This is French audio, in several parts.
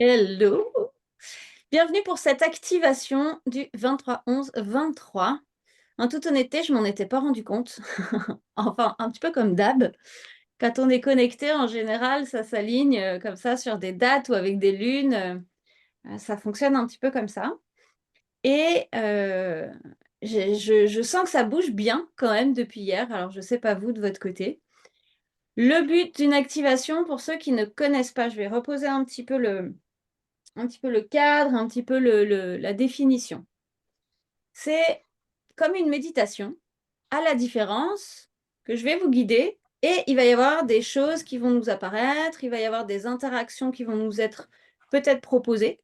Hello! Bienvenue pour cette activation du 23-11-23. En toute honnêteté, je m'en étais pas rendu compte. Enfin, un petit peu comme d'hab. Quand on est connecté, en général, ça s'aligne comme ça sur des dates ou avec des lunes. Ça fonctionne un petit peu comme ça. Et je sens que ça bouge bien quand même depuis hier. Alors, je sais pas vous de votre côté. Le but d'une activation, pour ceux qui ne connaissent pas, je vais reposer un petit peu le cadre, un petit peu la définition. C'est comme une méditation, à la différence que je vais vous guider et il va y avoir des choses qui vont nous apparaître, il va y avoir des interactions qui vont nous être peut-être proposées.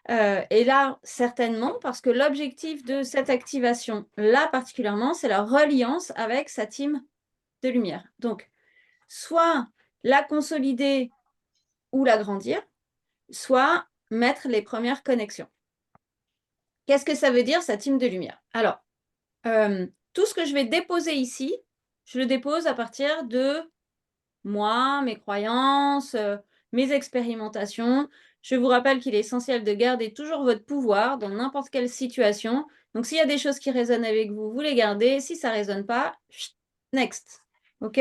Et là, certainement, parce que l'objectif de cette activation-là particulièrement, c'est la reliance avec sa team de lumière. Donc, soit la consolider ou l'agrandir, soit mettre les premières connexions. Qu'est-ce que ça veut dire, sa team de lumière? Alors, tout ce que je vais déposer ici, je le dépose à partir de moi, mes croyances, mes expérimentations. Je vous rappelle qu'il est essentiel de garder toujours votre pouvoir dans n'importe quelle situation. Donc, s'il y a des choses qui résonnent avec vous, vous les gardez. Si ça ne résonne pas, next. OK?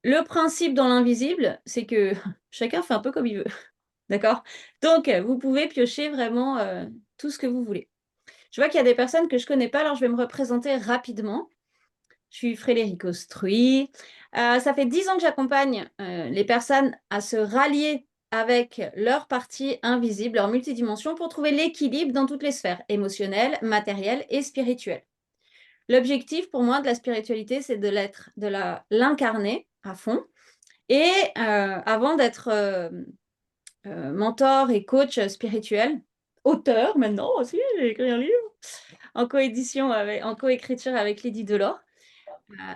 Le principe dans l'invisible, c'est que chacun fait un peu comme il veut. D'accord? Donc, vous pouvez piocher vraiment tout ce que vous voulez. Je vois qu'il y a des personnes que je ne connais pas, alors je vais me représenter rapidement. Je suis Frédérique Ostruy. Ça fait 10 ans que j'accompagne les personnes à se rallier avec leur partie invisible, leur multidimension, pour trouver l'équilibre dans toutes les sphères, émotionnelles, matérielles et spirituelles. L'objectif pour moi de la spiritualité, c'est de l'incarner à fond. Et avant d'être mentor et coach spirituel, auteur maintenant aussi, j'ai écrit un livre, en coécriture avec Lydie Delors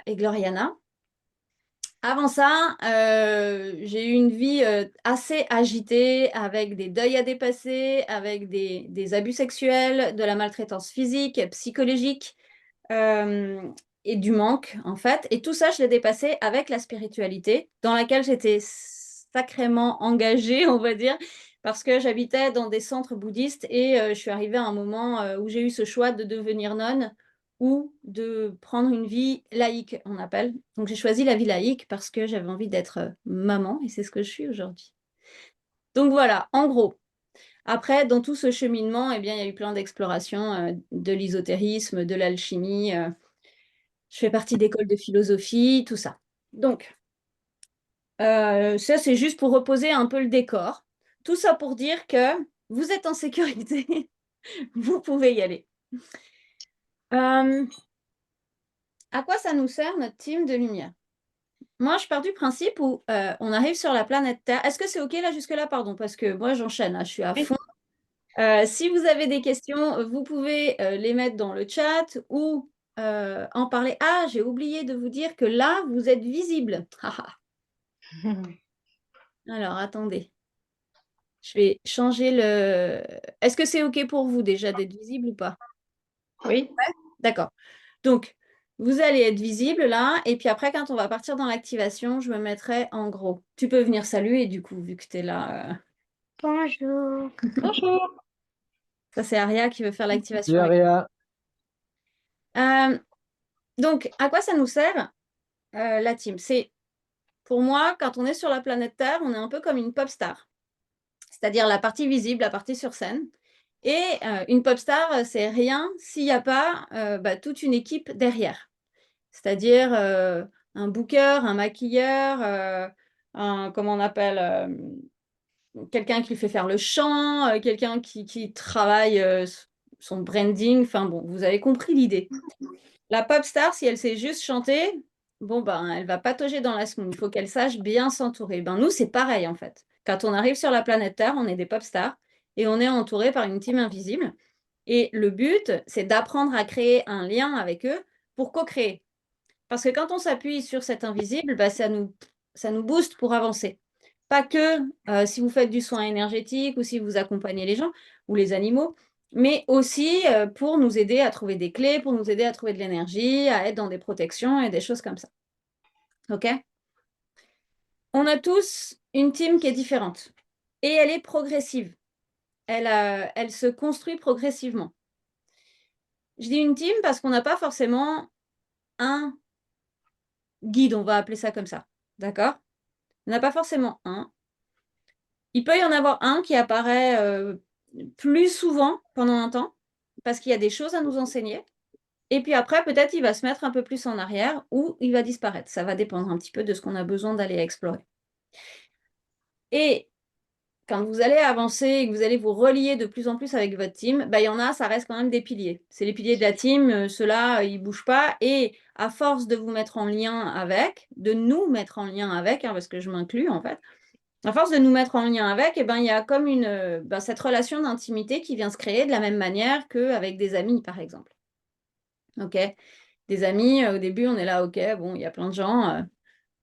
et Gloriana. Avant ça, j'ai eu une vie assez agitée, avec des deuils à dépasser, avec des abus sexuels, de la maltraitance physique, psychologique, et du manque, en fait. Et tout ça, je l'ai dépassé avec la spiritualité, dans laquelle j'étais sacrément engagée, on va dire, parce que j'habitais dans des centres bouddhistes et je suis arrivée à un moment où j'ai eu ce choix de devenir nonne ou de prendre une vie laïque, on appelle. Donc j'ai choisi la vie laïque parce que j'avais envie d'être maman et c'est ce que je suis aujourd'hui. Donc voilà, en gros. Après, dans tout ce cheminement, eh bien, il y a eu plein d'explorations, de l'ésotérisme, de l'alchimie. Je fais partie d'écoles de philosophie, tout ça. Donc, ça, c'est juste pour reposer un peu le décor. Tout ça pour dire que vous êtes en sécurité, vous pouvez y aller. À quoi ça nous sert, notre team de lumière? Moi, je pars du principe où on arrive sur la planète Terre. Est-ce que c'est OK là, jusque-là? Pardon, parce que moi, j'enchaîne, hein, je suis à Oui. fond. Si vous avez des questions, vous pouvez les mettre dans le chat ou en parler. Ah, j'ai oublié de vous dire que là, vous êtes visible. Alors, attendez. Je vais changer le... Est-ce que c'est OK pour vous déjà d'être visible ou pas? Oui. D'accord. Donc, vous allez être visible là. Et puis après, quand on va partir dans l'activation, je me mettrai en gros. Tu peux venir saluer du coup, vu que tu es là. Bonjour. Bonjour. Ça, c'est Aria qui veut faire l'activation Salut avec. Aria. Donc, à quoi ça nous sert, la team? C'est, pour moi, quand on est sur la planète Terre, on est un peu comme une pop star. C'est-à-dire la partie visible, la partie sur scène. Et une pop star, c'est rien s'il n'y a pas toute une équipe derrière. C'est-à-dire un booker, un maquilleur, comment on appelle, quelqu'un qui lui fait faire le chant, quelqu'un qui travaille son branding. Enfin bon, vous avez compris l'idée. La pop star, si elle sait juste chanter, bon ben, elle va patauger dans la semoule. Il faut qu'elle sache bien s'entourer. Ben nous, c'est pareil en fait. Quand on arrive sur la planète Terre, on est des pop stars et on est entouré par une team invisible. Et le but, c'est d'apprendre à créer un lien avec eux pour co-créer. Parce que quand on s'appuie sur cet invisible, bah, ça nous booste pour avancer. Pas que si vous faites du soin énergétique ou si vous accompagnez les gens ou les animaux, mais aussi pour nous aider à trouver des clés, pour nous aider à trouver de l'énergie, à être dans des protections et des choses comme ça. OK? On a tous une team qui est différente. et elle est progressive. Elle se construit progressivement. Je dis une team parce qu'on n'a pas forcément un guide, on va appeler ça comme ça, d'accord? On n'a pas forcément un. Il peut y en avoir un qui apparaît plus souvent pendant un temps, parce qu'il y a des choses à nous enseigner. Et puis après, peut-être il va se mettre un peu plus en arrière ou il va disparaître. Ça va dépendre un petit peu de ce qu'on a besoin d'aller explorer. Et quand vous allez avancer et que vous allez vous relier de plus en plus avec votre team, il y en a, ça reste quand même des piliers. C'est les piliers de la team, ceux-là, ils ne bougent pas. Et à force de vous mettre en lien avec, de nous mettre en lien avec, parce que je m'inclus en fait, à force de nous mettre en lien avec, il y a comme cette relation d'intimité qui vient se créer de la même manière qu'avec des amis, par exemple. Ok, des amis, au début, on est là, ok, bon, il y a plein de gens,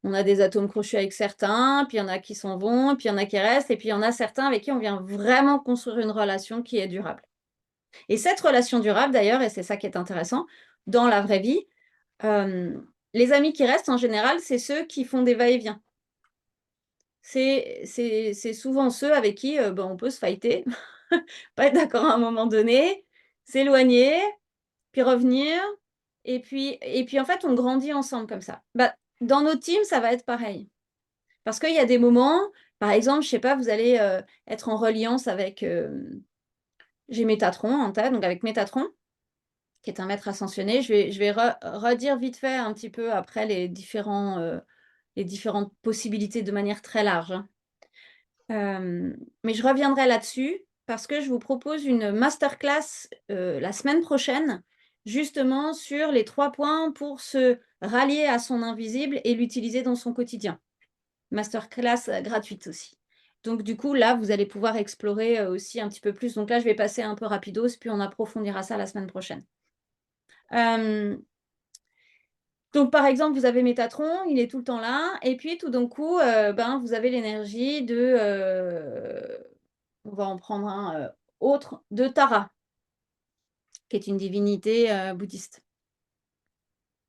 on a des atomes crochus avec certains, puis il y en a qui s'en vont, puis il y en a qui restent, et puis il y en a certains avec qui on vient vraiment construire une relation qui est durable. Et cette relation durable, d'ailleurs, et c'est ça qui est intéressant, dans la vraie vie, les amis qui restent, en général, c'est ceux qui font des va-et-vient. C'est souvent ceux avec qui on peut se fighter, pas être d'accord à un moment donné, s'éloigner, puis revenir. Et puis en fait, on grandit ensemble comme ça. Dans nos teams, ça va être pareil. Parce qu'il y a des moments, par exemple, je ne sais pas, vous allez être en reliance avec, j'ai Métatron en tête, donc avec Métatron, qui est un maître ascensionné. Je vais redire vite fait un petit peu après les différentes possibilités de manière très large, hein. Mais je reviendrai là-dessus parce que je vous propose une masterclass la semaine prochaine, justement sur les 3 points pour se rallier à son invisible et l'utiliser dans son quotidien. Masterclass gratuite aussi. Donc du coup, là, vous allez pouvoir explorer aussi un petit peu plus. Donc là, je vais passer un peu rapidos, puis on approfondira ça la semaine prochaine. Donc, par exemple, vous avez Métatron, il est tout le temps là, et puis tout d'un coup, vous avez l'énergie on va en prendre un autre, de Tara, qui est une divinité bouddhiste.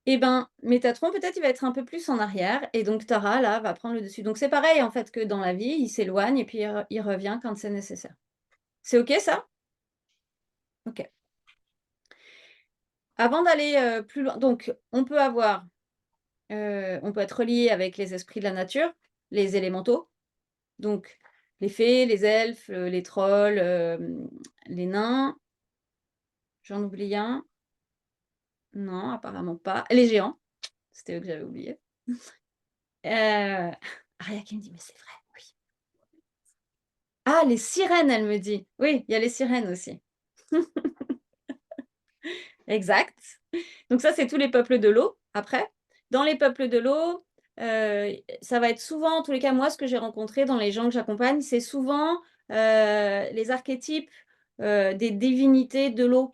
Et Métatron, peut-être, il va être un peu plus en arrière, et donc Tara, là, va prendre le dessus. Donc, c'est pareil, en fait, que dans la vie, il s'éloigne, et puis il revient quand c'est nécessaire. C'est OK, ça? OK. Avant d'aller plus loin, donc, on peut être relié avec les esprits de la nature, les élémentaux, donc les fées, les elfes, les trolls, les nains. J'en oublie un? Non, apparemment pas. Les géants, c'était eux que j'avais oubliés. Aria qui me dit: «Mais c'est vrai, oui». Ah, les sirènes, elle me dit. Oui, il y a les sirènes aussi. Exact. Donc ça, c'est tous les peuples de l'eau, après. Dans les peuples de l'eau, ça va être souvent, en tous les cas, moi, ce que j'ai rencontré dans les gens que j'accompagne, c'est souvent, les archétypes, des divinités de l'eau,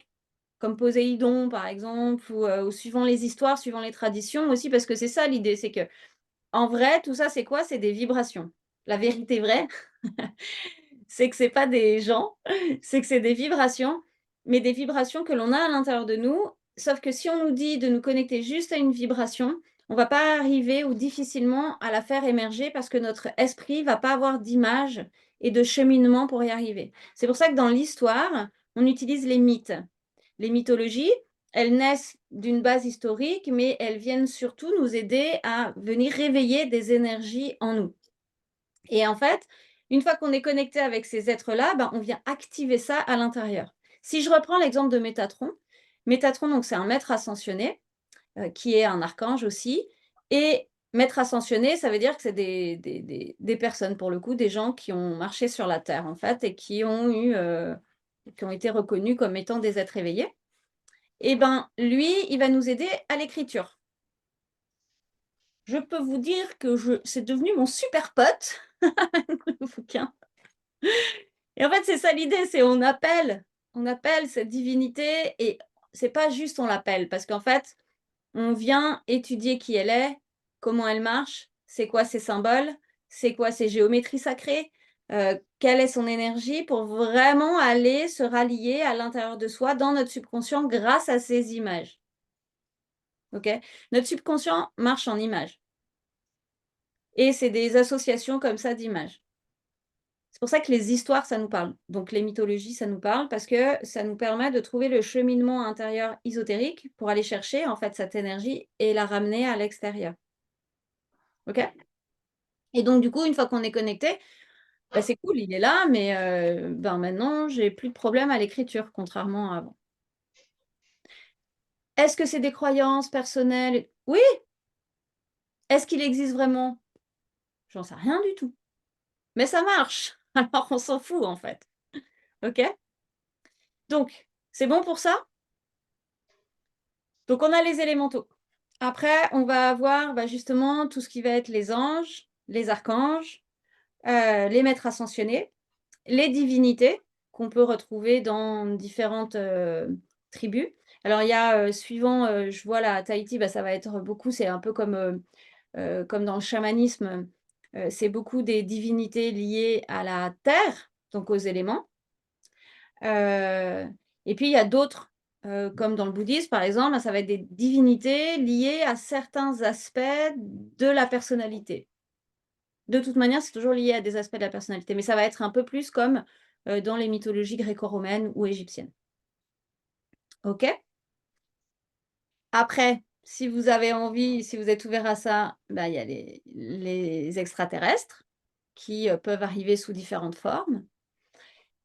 comme Poséidon, par exemple, ou suivant les histoires, suivant les traditions aussi, parce que c'est ça l'idée, c'est qu'en vrai, tout ça, c'est quoi? C'est des vibrations. La vérité vraie, c'est que c'est pas des gens, c'est que c'est des vibrations, mais des vibrations que l'on a à l'intérieur de nous. Sauf que si on nous dit de nous connecter juste à une vibration, on va pas arriver ou difficilement à la faire émerger parce que notre esprit va pas avoir d'image et de cheminement pour y arriver. C'est pour ça que dans l'histoire, on utilise les mythes. Les mythologies, elles naissent d'une base historique, mais elles viennent surtout nous aider à venir réveiller des énergies en nous. Et en fait, une fois qu'on est connecté avec ces êtres-là, on vient activer ça à l'intérieur. Si je reprends l'exemple de Métatron, Métatron, donc c'est un maître ascensionné, qui est un archange aussi. Et maître ascensionné, ça veut dire que c'est des personnes, pour le coup, des gens qui ont marché sur la Terre, en fait, et qui ont été reconnus comme étant des êtres éveillés. Et lui, il va nous aider à l'écriture. Je peux vous dire que c'est devenu mon super pote, le bouquin. Et en fait, c'est ça l'idée, c'est on appelle cette divinité, et c'est pas juste on l'appelle, parce qu'en fait, on vient étudier qui elle est, comment elle marche, c'est quoi ses symboles, c'est quoi ses géométries sacrées, quelle est son énergie, pour vraiment aller se rallier à l'intérieur de soi, dans notre subconscient, grâce à ces images. OK? Notre subconscient marche en images, et c'est des associations comme ça d'images. C'est pour ça que les histoires, ça nous parle. Donc les mythologies, ça nous parle parce que ça nous permet de trouver le cheminement intérieur ésotérique pour aller chercher, en fait, cette énergie et la ramener à l'extérieur. OK? Et donc du coup, une fois qu'on est connecté, bah, c'est cool, il est là, mais ben, maintenant, j'ai plus de problème à l'écriture, contrairement à avant. Est-ce que c'est des croyances personnelles? Oui! Est-ce qu'il existe vraiment? J'en sais rien du tout. Mais ça marche! Alors on s'en fout, en fait. OK? Donc, c'est bon pour ça? Donc on a les élémentaux. Après, on va avoir, bah, justement tout ce qui va être les anges, les archanges, les maîtres ascensionnés, les divinités qu'on peut retrouver dans différentes, tribus. Alors il y a, suivant, je vois là à Tahiti, bah, ça va être beaucoup, c'est un peu comme dans le chamanisme, c'est beaucoup des divinités liées à la terre, donc aux éléments. Heu et puis il y a d'autres, comme dans le bouddhisme par exemple, ça va être des divinités liées à certains aspects de la personnalité. De toute manière, c'est toujours lié à des aspects de la personnalité, mais ça va être un peu plus comme, dans les mythologies gréco-romaines ou égyptiennes. OK? Après, si vous avez envie, si vous êtes ouvert à ça, bah, il y a les extraterrestres qui, peuvent arriver sous différentes formes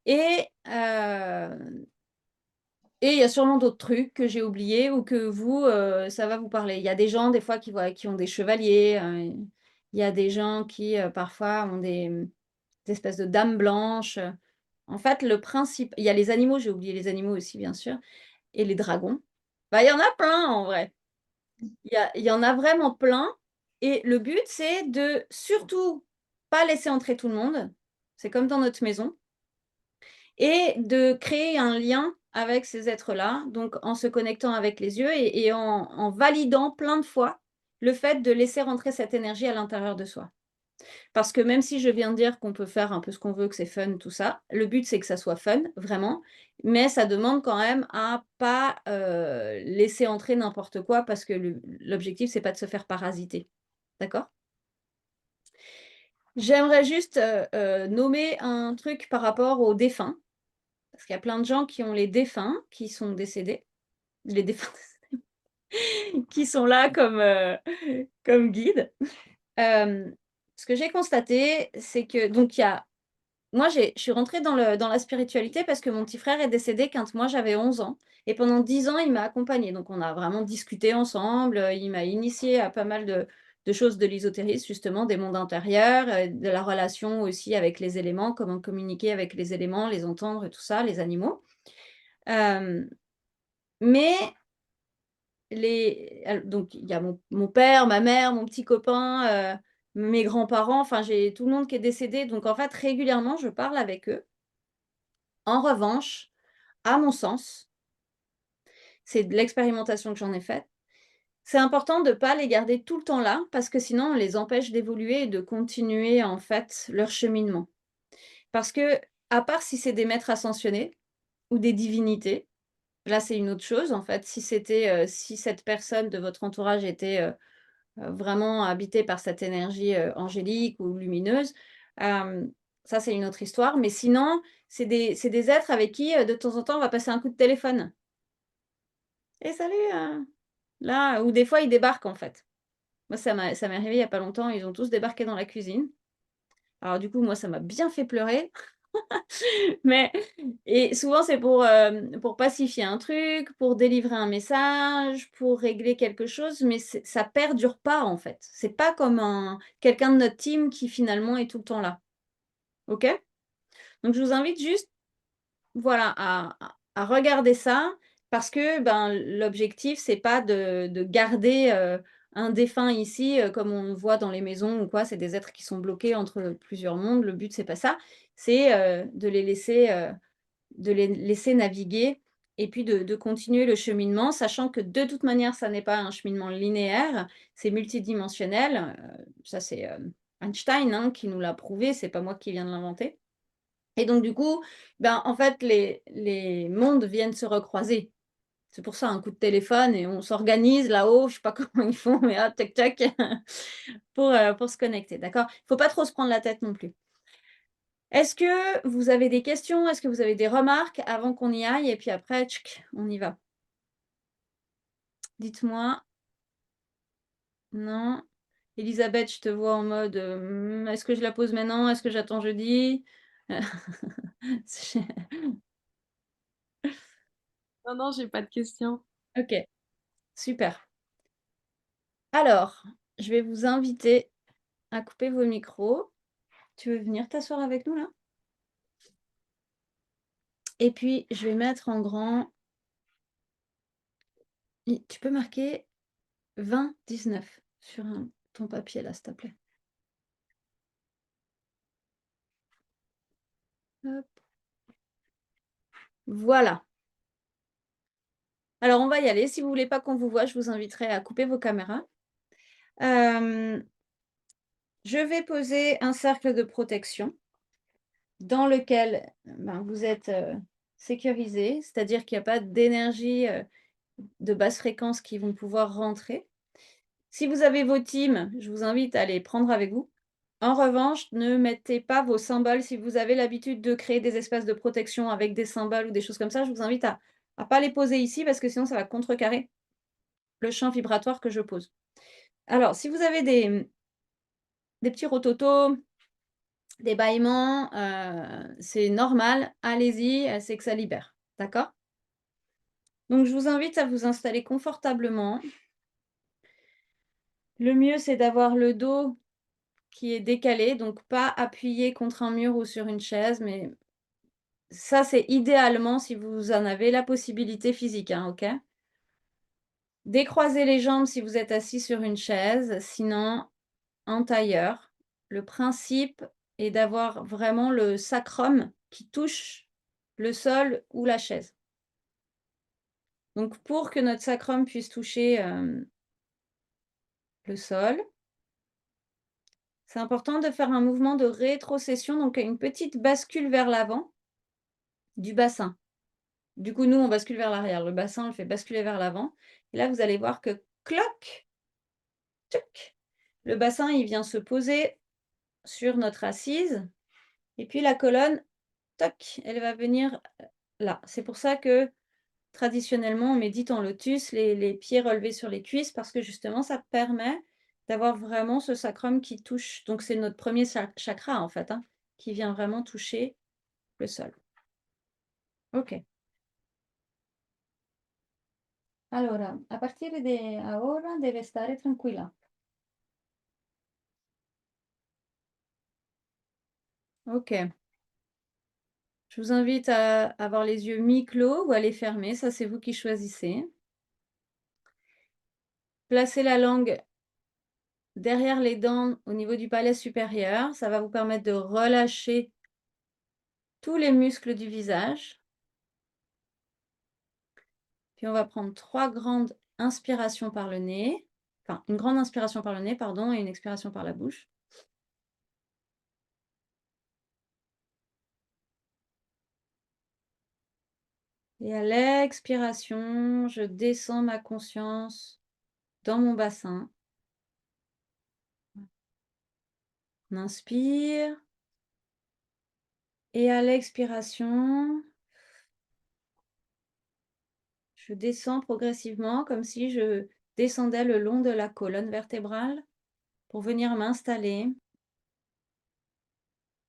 et il y a sûrement d'autres trucs que j'ai oubliés ou que vous, ça va vous parler. Il y a des gens des fois qui ont des chevaliers, il y a des gens qui, parfois ont des espèces de dames blanches. En fait, le principe il y a les animaux, j'ai oublié les animaux aussi bien sûr et les dragons. Bah, il y en a plein en vrai. Il y en a vraiment plein et le but, c'est de surtout pas laisser entrer tout le monde. C'est comme dans notre maison. Et de créer un lien avec ces êtres-là, donc en se connectant avec les yeux et en validant plein de fois le fait de laisser rentrer cette énergie à l'intérieur de soi. Parce que même si je viens de dire qu'on peut faire un peu ce qu'on veut, que c'est fun, tout ça, le but c'est que ça soit fun, vraiment, mais ça demande quand même à pas, laisser entrer n'importe quoi parce que l'objectif c'est pas de se faire parasiter. D'accord? J'aimerais juste, nommer un truc par rapport aux défunts. Parce qu'il y a plein de gens qui ont les défunts qui sont décédés, les défunts qui sont là comme guides. Ce que j'ai constaté, c'est que donc il y a moi je suis rentrée dans la spiritualité parce que mon petit frère est décédé quand moi j'avais 11 ans et pendant 10 ans, il m'a accompagnée. Donc on a vraiment discuté ensemble, il m'a initiée à pas mal de choses de l'ésotérisme justement, des mondes intérieurs, de la relation aussi avec les éléments, comment communiquer avec les éléments, les entendre et tout ça, les animaux. Hem Mais donc il y a mon père, ma mère, mon petit copain, mes grands-parents, enfin j'ai tout le monde qui est décédé, donc en fait régulièrement je parle avec eux. En revanche, à mon sens, c'est de l'expérimentation que j'en ai faite, c'est important de pas les garder tout le temps là, parce que sinon on les empêche d'évoluer et de continuer en fait leur cheminement. Parce que, à part si c'est des maîtres ascensionnés ou des divinités, là c'est une autre chose en fait. Si cette personne de votre entourage était, vraiment habité par cette énergie, angélique ou lumineuse, hem, ça c'est une autre histoire. Mais sinon, c'est des êtres avec qui, de temps en temps, on va passer un coup de téléphone. «Et salut, là» ou des fois ils débarquent en fait. Moi ça m'est arrivé il y a pas longtemps, ils ont tous débarqué dans la cuisine. Alors du coup, moi ça m'a bien fait pleurer. Mais et souvent c'est pour pacifier un truc, pour délivrer un message, pour régler quelque chose, mais ça perdure pas, en fait. C'est pas comme quelqu'un de notre team qui finalement est tout le temps là. OK? Donc je vous invite juste, voilà, à regarder ça parce que, ben, l'objectif c'est pas de garder, un défunt ici, comme on le voit dans les maisons ou quoi, c'est des êtres qui sont bloqués entre plusieurs mondes. Le but c'est pas ça, c'est, de les laisser naviguer et puis de continuer le cheminement, sachant que de toute manière, ça n'est pas un cheminement linéaire, c'est multidimensionnel, ça c'est, Einstein, hein, qui nous l'a prouvé, c'est pas moi qui viens de l'inventer et donc du coup, ben, en fait, les mondes viennent se recroiser. C'est pour ça un coup de téléphone et on s'organise là-haut, je sais pas comment ils font, mais hop, tac tac pour se connecter, d'accord? Il faut pas trop se prendre la tête non plus. Est-ce que vous avez des questions? Est-ce que vous avez des remarques avant qu'on y aille? Et puis après, tchic, on y va. Dites-moi. Non? Elisabeth, je te vois en mode, «Est-ce que je la pose maintenant? Est-ce que j'attends jeudi?» C'est Non, non, j'ai pas de questions. OK, super. Alors, je vais vous inviter à couper vos micros. Tu veux venir t'asseoir avec nous là? Et puis je vais mettre en grand tu peux marquer 20-19 sur ton papier là, s'il te plaît. Hop. Voilà. Alors on va y aller. Si vous voulez pas qu'on vous voit, je vous inviterai à couper vos caméras. Je vais poser un cercle de protection dans lequel, ben, vous êtes, sécurisés, c'est-à-dire qu'il y a pas d'énergie, de basse fréquence qui vont pouvoir rentrer. Si vous avez vos teams, je vous invite à les prendre avec vous. En revanche, ne mettez pas vos symboles. Si vous avez l'habitude de créer des espaces de protection avec des symboles ou des choses comme ça, je vous invite à pas les poser ici parce que sinon ça va contrecarrer le champ vibratoire que je pose. Alors, si vous avez des petits rototos, des bâillements, c'est normal, allez-y, c'est que ça libère, d'accord? Donc je vous invite à vous installer confortablement. Le mieux, c'est d'avoir le dos qui est décalé, donc pas appuyé contre un mur ou sur une chaise, mais ça, c'est idéalement si vous en avez la possibilité physique, hein, OK? Décroisez les jambes si vous êtes assis sur une chaise, sinon en tailleur. Le principe est d'avoir vraiment le sacrum qui touche le sol ou la chaise. Donc pour que notre sacrum puisse toucher, le sol, c'est important de faire un mouvement de rétrocession, donc une petite bascule vers l'avant du bassin. Du coup, nous, on bascule vers l'arrière. Le bassin, on le fait basculer vers l'avant. Et là, vous allez voir que cloc, tuc, le bassin, il vient se poser sur notre assise et puis la colonne, toc, elle va venir, là. C'est pour ça que, traditionnellement, on médite en lotus, les pieds relevés sur les cuisses parce que justement, ça permet d'avoir vraiment ce sacrum qui touche. Donc c'est notre premier chakra, en fait, hein, qui vient vraiment toucher le sol. OK. Allora, a partire de ahora deve stare tranquilla. OK. Je vous invite à avoir les yeux mi-clos ou à les fermer, ça c'est vous qui choisissez. Placez la langue derrière les dents au niveau du palais supérieur, ça va vous permettre de relâcher tous les muscles du visage. Puis on va prendre 3 grandes inspirations par le nez, enfin une grande inspiration par le nez, pardon, et une expiration par la bouche. Et à l'expiration, je descends ma conscience dans mon bassin. On inspire. Et à l'expiration, je descends progressivement comme si je descendais le long de la colonne vertébrale pour venir m'installer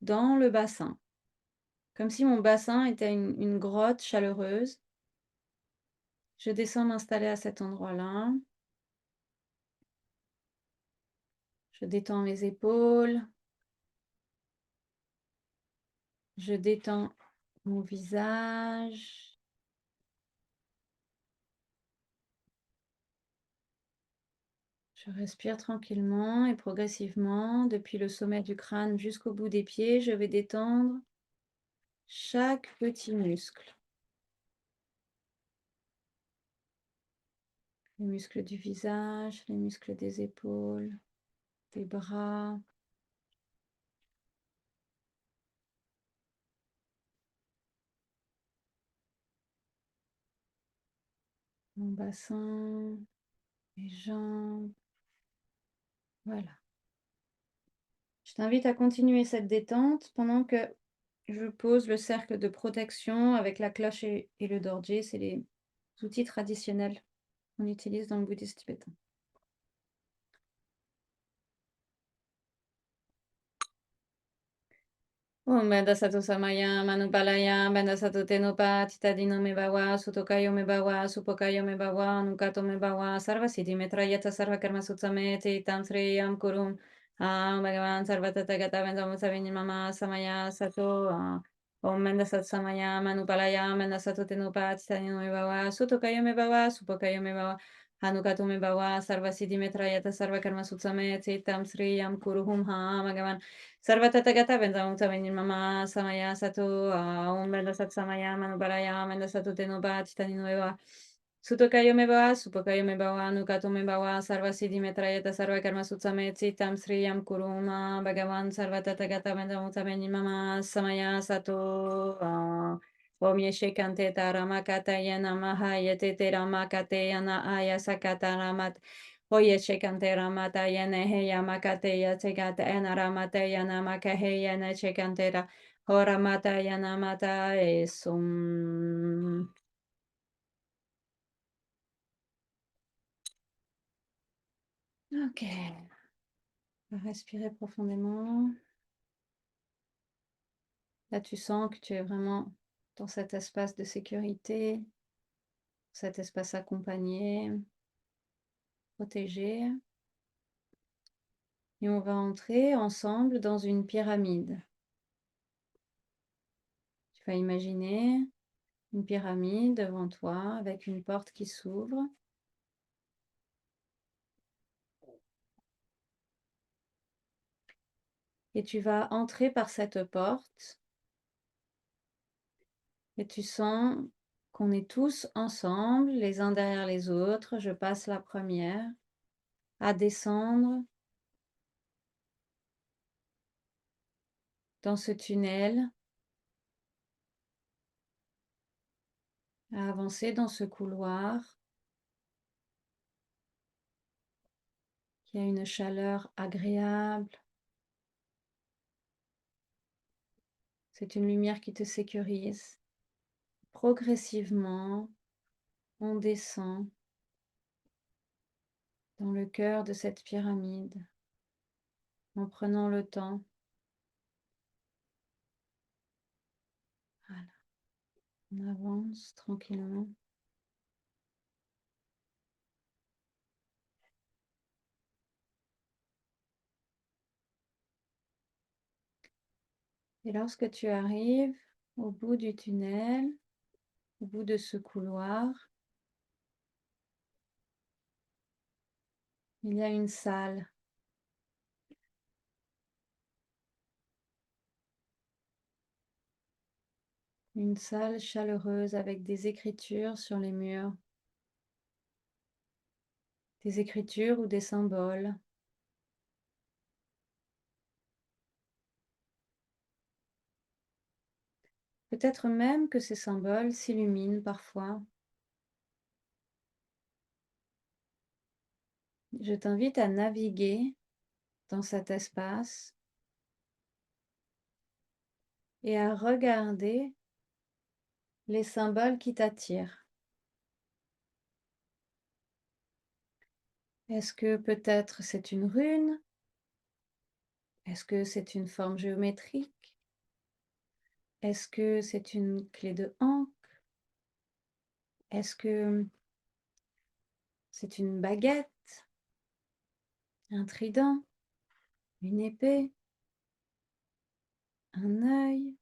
dans le bassin. Comme si mon bassin était une grotte chaleureuse. Je descends m'installer à cet endroit-là. Je détends mes épaules. Je détends mon visage. Je respire tranquillement et progressivement, depuis le sommet du crâne jusqu'au bout des pieds, je vais détendre chaque petit muscle. Les muscles du visage, les muscles des épaules, des bras. Mon bassin, mes jambes. Voilà. Je t'invite à continuer cette détente pendant que je pose le cercle de protection avec la cloche et le dorje. C'est les outils traditionnels qu'on utilise dans le bouddhisme tibétain. Om Benda Sato Samaya, Manupalaya, Benda Sato Tenopa, Titadino me bawa, Sutokayo me bawa, Supokayo me bawa, Nukato me bawa, Sarva Siddhi Metrayata Sarva Karma Sutsamete, Tam Sriyam Kurum, Bhagavan Sarva Tathagata Benda Musavini Mama Samaya Sato, Om Benda Sato Samaya, Manupalaya, Benda Sato Tenopa, Titadino me bawa, Sutokayo me bawa, Supokayo me bawa, Hanukato me bawa, Sarva Siddhi Metrayata Sarva Karma Sutsamete, Tam Sriyam Kuruhum Ha, Bhagavan Sarvatathagata Benzamutsavenin Mama Samaya Sato Om Benda Sat Samaya Manubalaya Menda Sato Tenoba Titanino Eva Sutokayo Mebawa Supokayo Mebawa Nukato Mebawa Sarva Siddhi Metrayata Sarva Karma Sutsame Citam Sriyam Kuruma Bhagavan Sarvatathagata Benzamutsavenin Mama Samaya Sato Om Yeshekante Taramakata Yanamaha Yetete Ramakate Yana Ayasakata Ramat Oye chekante ramata yene heya makate ya tegata ena ramata yana makahe yana chekantera horamata yana mata esum. Ok. On va respirer profondément. Là, tu sens que tu es vraiment dans cet espace de sécurité, cet espace accompagné, protégé. Et on va entrer ensemble dans une pyramide. Tu vas imaginer une pyramide devant toi avec une porte qui s'ouvre. Et tu vas entrer par cette porte et tu sens qu'on est tous ensemble, les uns derrière les autres. Je passe la première à descendre dans ce tunnel, à avancer dans ce couloir qui a une chaleur agréable. C'est une lumière qui te sécurise. Progressivement, on descend dans le cœur de cette pyramide en prenant le temps. Voilà. On avance tranquillement. Et lorsque tu arrives au bout du tunnel, au bout de ce couloir, il y a une salle. Une salle chaleureuse avec des écritures sur les murs. Des écritures ou des symboles. Peut-être même que ces symboles s'illuminent parfois. Je t'invite à naviguer dans cet espace et à regarder les symboles qui t'attirent. Est-ce que peut-être c'est une rune? Est-ce que c'est une forme géométrique? Est-ce que c'est une clé de ankh? Est-ce que c'est une baguette? Un trident? Une épée? Un œil?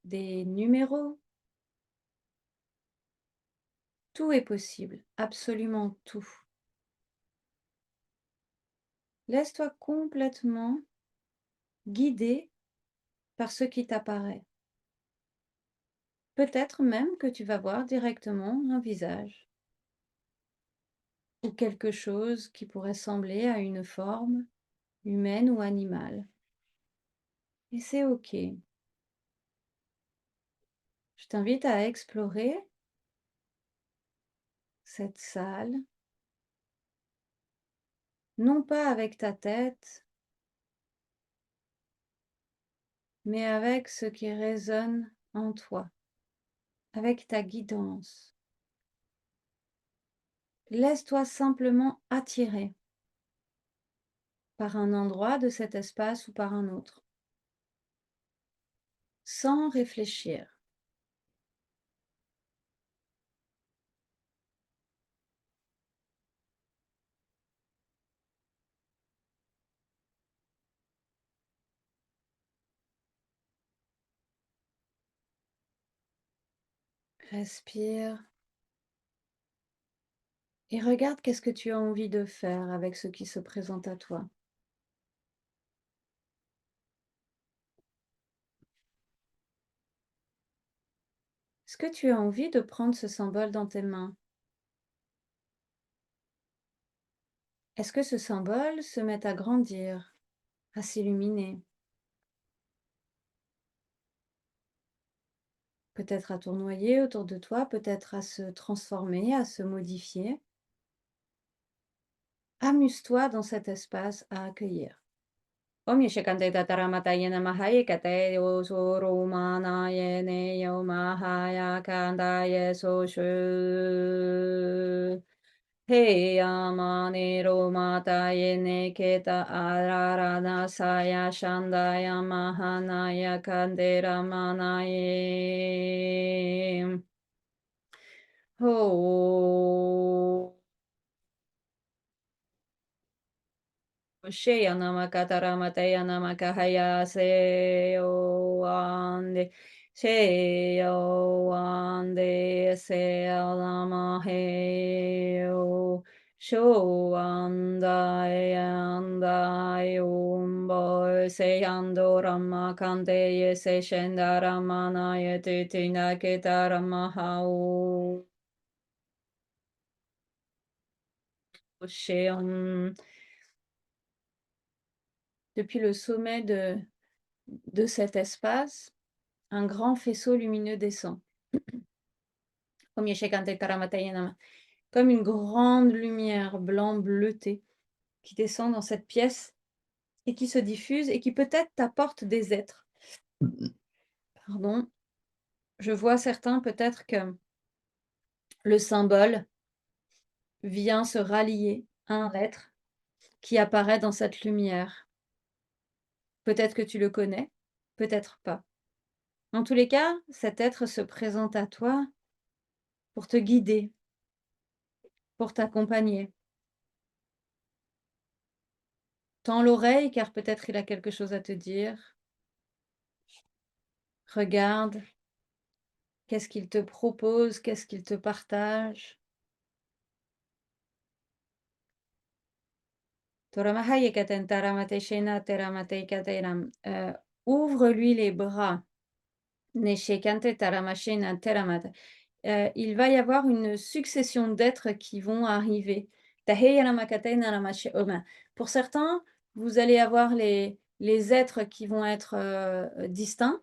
Des numéros? Tout est possible, absolument tout. Laisse-toi complètement guider par ce qui t'apparaît. Peut-être même que tu vas voir directement un visage ou quelque chose qui pourrait sembler à une forme humaine ou animale. Et c'est OK. Je t'invite à explorer cette salle, non pas avec ta tête, mais avec ce qui résonne en toi, avec ta guidance. Laisse-toi simplement attirer par un endroit de cet espace ou par un autre, sans réfléchir. Respire et regarde qu'est-ce que tu as envie de faire avec ce qui se présente à toi. Est-ce que tu as envie de prendre ce symbole dans tes mains? Est-ce que ce symbole se met à grandir, à s'illuminer, peut-être à tournoyer autour de toi, peut-être à se transformer, à se modifier? Amuse-toi dans cet espace à accueillir. Om Yeshikante Tataramatayana Mahayakate Osurumanaye Yo Mahaya Kandaye Soshu Hey Amani Romataye Neketa Ararana Saya Shandaya Mahanaya Kandera Manaye Ho Shea Namakataramataya Namakahaya Seo Ande Sheo Ande Sealamaheo Sho Andai Andai Umbo Se Andorama Kante Se Shendaramana Yetitina Ketaramahao Sheon. Depuis le sommet de cet espace, un grand faisceau lumineux descend. Comme une grande lumière blanc bleutée qui descend dans cette pièce et qui se diffuse et qui peut-être t'apporte des êtres. Pardon. Je vois certains peut-être que le symbole vient se rallier à un être qui apparaît dans cette lumière. Peut-être que tu le connais, peut-être pas. En tous les cas, cet être se présente à toi pour te guider, pour t'accompagner. Tends l'oreille car peut-être il a quelque chose à te dire. Regarde, qu'est-ce qu'il te propose, qu'est-ce qu'il te partage. Ouvre-lui les bras. Il va y avoir une succession d'êtres qui vont arriver. Pour certains, vous allez avoir les êtres qui vont être distincts.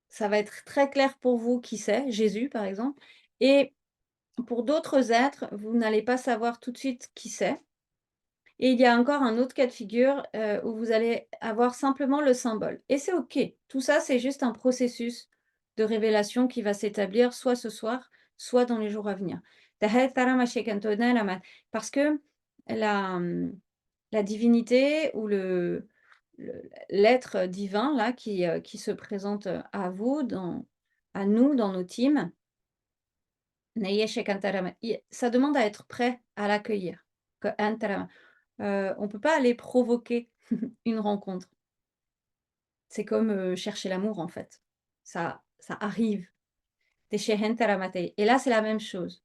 Ça va être très clair pour vous qui c'est, Jésus par exemple. Et pour d'autres êtres, vous n'allez pas savoir tout de suite qui c'est. Et il y a encore un autre cas de figure, où vous allez avoir simplement le symbole et c'est OK. Tout ça, c'est juste un processus de révélation qui va s'établir soit ce soir, soit dans les jours à venir. Parce que la divinité ou l'être divin là qui se présente, à vous à nous dans nos teams, ça demande à être prêt à l'accueillir. On peut pas aller provoquer une rencontre. C'est comme, chercher l'amour en fait. Ça arrive. Et là, c'est la même chose.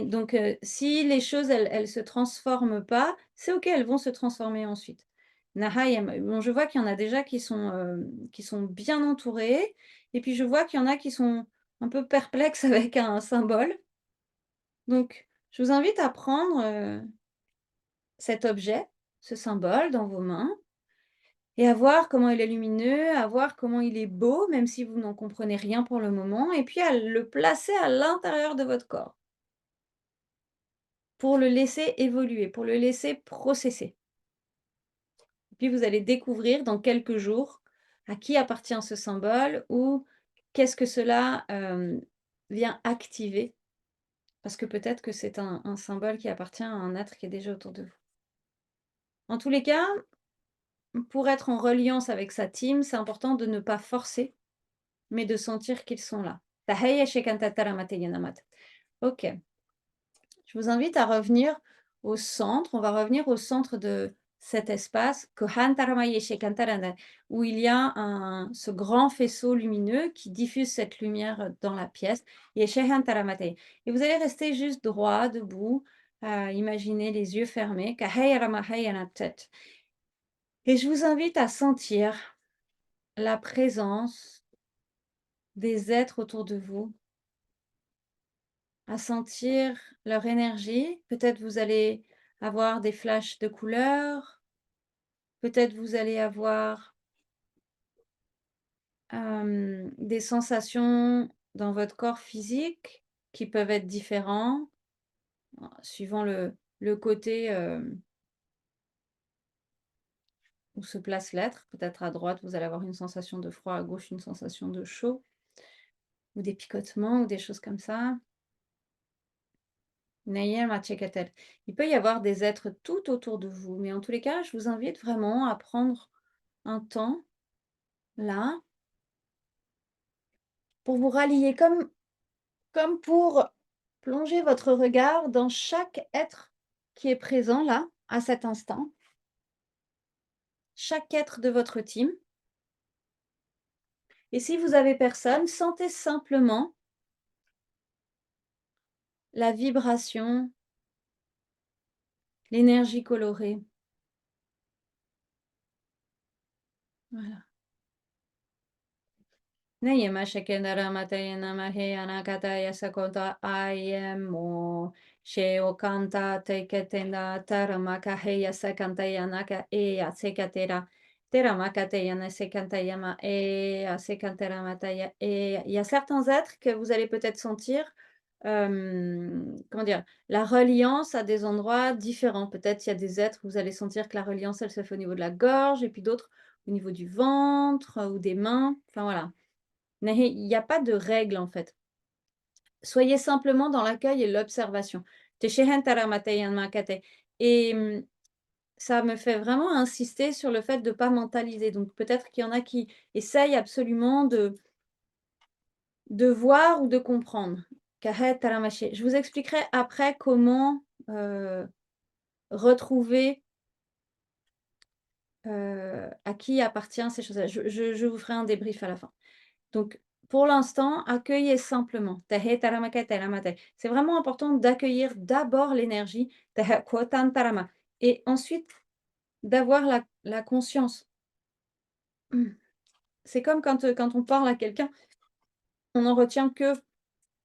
Donc si les choses, elles se transforment pas, c'est OK, elles vont se transformer ensuite. Bon, je vois qu'il y en a déjà qui sont bien entourés et puis je vois qu'il y en a qui sont un peu perplexes avec un symbole. Donc je vous invite à prendre, cet objet, ce symbole dans vos mains et à voir comment il est lumineux, à voir comment il est beau, même si vous n'en comprenez rien pour le moment et puis à le placer à l'intérieur de votre corps. Pour le laisser évoluer, pour le laisser processer. Puis vous allez découvrir dans quelques jours à qui appartient ce symbole ou qu'est-ce que cela, vient activer. Parce que peut-être que c'est un symbole qui appartient à un être qui est déjà autour de vous. En tous les cas, pour être en reliance avec sa team, c'est important de ne pas forcer, mais de sentir qu'ils sont là. OK. Je vous invite à revenir au centre. On va revenir au centre de cet espace où il y a ce grand faisceau lumineux qui diffuse cette lumière dans la pièce. Et vous allez rester juste droit, debout, imaginez les yeux fermés. Et je vous invite à sentir la présence des êtres autour de vous, à sentir leur énergie. Peut-être vous allez avoir des flashs de couleurs, peut-être vous allez avoir des sensations dans votre corps physique qui peuvent être différents, suivant le côté où se place l'être. Peut-être à droite, vous allez avoir une sensation de froid, à gauche, une sensation de chaud, ou des picotements, ou des choses comme ça. Il peut y avoir des êtres tout autour de vous, mais en tous les cas, je vous invite vraiment à prendre un temps, là, pour vous rallier, comme pour plonger votre regard dans chaque être qui est présent là, à cet instant, chaque être de votre team. Et si vous avez personne, sentez simplement la vibration, l'énergie colorée. Voilà. Nayema Shekendara Matayana Mahayana Kataya Sakota Ayemo Sheo Kanta Teketenda Taramaka Heya Sakantayanaka Eya Sekatera Teramakatayana Sekantayama Eya Sekantera Mataya et il y a certains êtres que vous allez peut-être sentir, comment dire? La reliance à des endroits différents. Peut-être il y a des êtres où vous allez sentir que la reliance, elle se fait au niveau de la gorge et puis d'autres au niveau du ventre, ou des mains. Enfin voilà. Il y a pas de règle, en fait. Soyez simplement dans l'accueil et l'observation. Et ça me fait vraiment insister sur le fait de ne pas mentaliser. Donc peut-être qu'il y en a qui essayent absolument de voir ou de comprendre. Je vous expliquerai après comment, retrouver, à qui appartient ces choses-là. Je vous ferai un débrief à la fin. Donc, pour l'instant, accueillez simplement. C'est vraiment important d'accueillir d'abord l'énergie et ensuite d'avoir la conscience. C'est comme quand on parle à quelqu'un, on n'en retient que,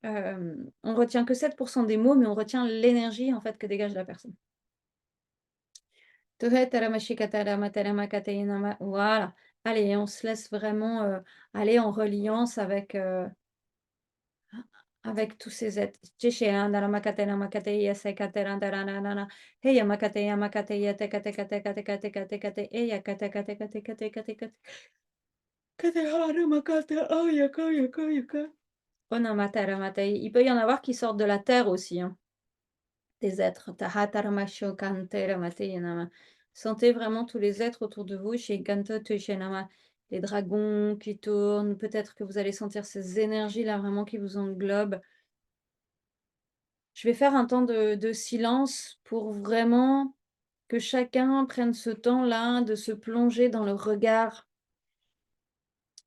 on retient que 7 des mots, mais on retient l'énergie, en fait, que dégage la personne. Voilà. Allez, on se laisse vraiment, aller en reliance avec tous ces êtres. Il peut y en avoir qui sortent de la terre aussi, hein, des êtres. Sentez vraiment tous les êtres autour de vous. Les dragons qui tournent. Peut-être que vous allez sentir ces énergies-là vraiment qui vous englobent. Je vais faire un temps de silence pour vraiment que chacun prenne ce temps-là de se plonger dans le regard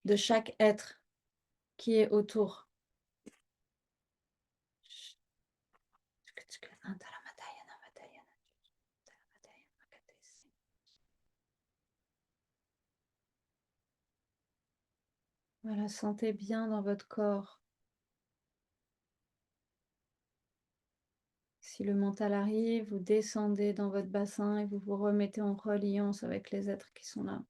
de chaque être qui est autour. Voilà, sentez bien dans votre corps. Si le mental arrive, vous descendez dans votre bassin et vous vous remettez en reliance avec les êtres qui sont là.